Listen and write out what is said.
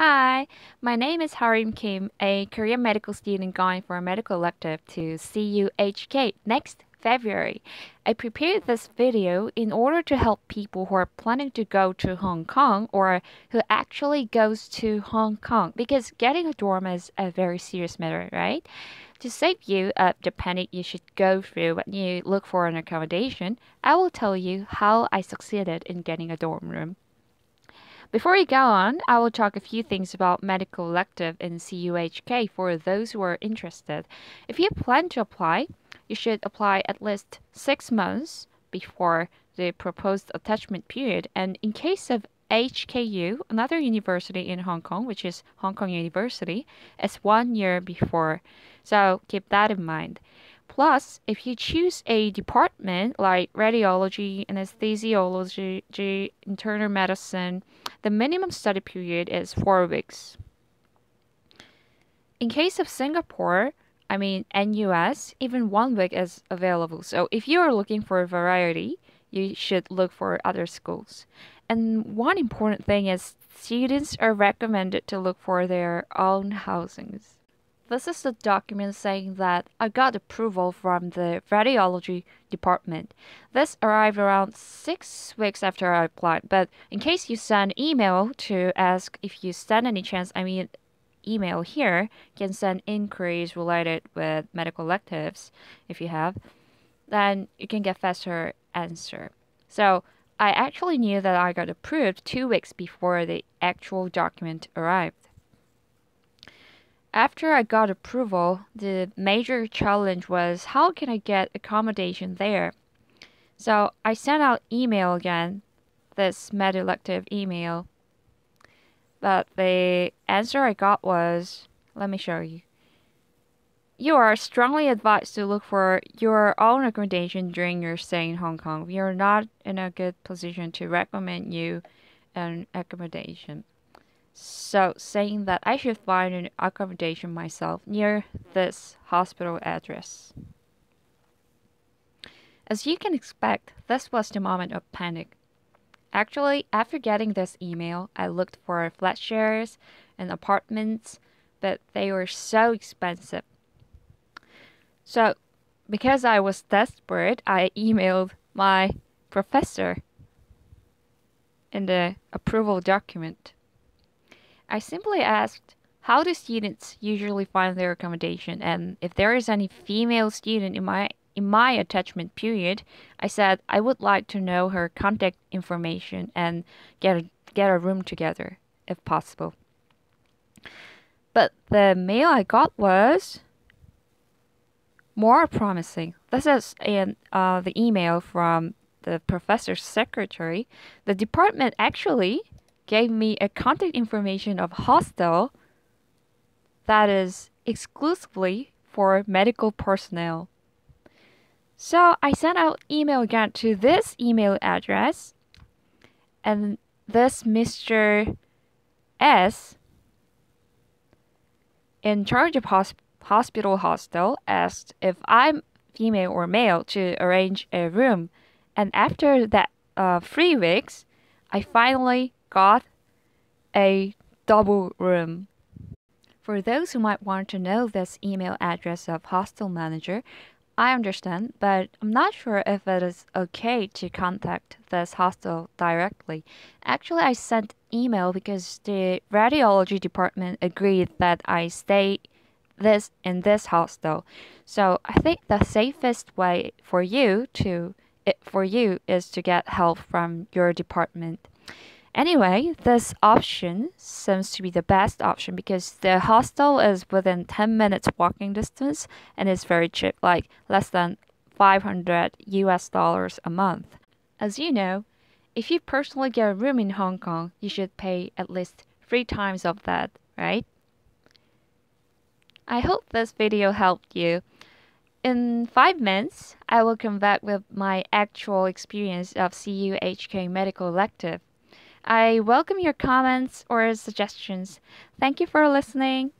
Hi, my name is Harim Kim, a Korean medical student going for a medical elective to CUHK next February. I prepared this video in order to help people who are planning to go to Hong Kong or who actually goes to Hong Kong because getting a dorm is a very serious matter, right? To save you the panic you should go through when you look for an accommodation, I will tell you how I succeeded in getting a dorm room. Before we go on, I will talk a few things about medical elective in CUHK for those who are interested. If you plan to apply, you should apply at least 6 months before the proposed attachment period. And in case of HKU, another university in Hong Kong, which is Hong Kong University, is 1 year before. So keep that in mind. Plus, if you choose a department like radiology, anesthesiology, internal medicine, the minimum study period is 4 weeks. In case of Singapore, and US, even 1 week is available. So if you are looking for a variety, you should look for other schools. And one important thing is students are recommended to look for their own housings. This is the document saying that I got approval from the radiology department. This arrived around 6 weeks after I applied, but in case you send email to ask if you stand any chance, email here can send inquiries related with medical electives if you have, then you can get faster answer. So I actually knew that I got approved 2 weeks before the actual document arrived. After I got approval, the major challenge was how can I get accommodation there? So I sent out email again, this med elective email, but the answer I got was, let me show you. You are strongly advised to look for your own accommodation during your stay in Hong Kong. We are not in a good position to recommend you an accommodation. So, saying that I should find an accommodation myself near this hospital address. As you can expect, this was the moment of panic. Actually, after getting this email, I looked for flat shares and apartments, but they were so expensive. So, because I was desperate, I emailed my professor in the approval document. I simply asked, how do students usually find their accommodation? And if there is any female student in my attachment period, I said I would like to know her contact information and get a room together if possible. But the mail I got was more promising. This is the email from the professor's secretary. The department actually gave me a contact information of hostel that is exclusively for medical personnel. So I sent out email again to this email address, and this Mr. S in charge of hospital hostel asked if I'm female or male to arrange a room. And after that 3 weeks, I finally got a double room. For those who might want to know this email address of hostel manager, I understand, but I'm not sure if it is okay to contact this hostel directly. Actually, I sent email because the radiology department agreed that I stay in this hostel. So I think the safest way for you is to get help from your department. Anyway, this option seems to be the best option because the hostel is within 10 minutes walking distance and is very cheap, like less than $500 a month. As you know, if you personally get a room in Hong Kong, you should pay at least 3 times of that, right? I hope this video helped you. In 5 minutes, I will come back with my actual experience of CUHK medical elective. I welcome your comments or suggestions. Thank you for listening.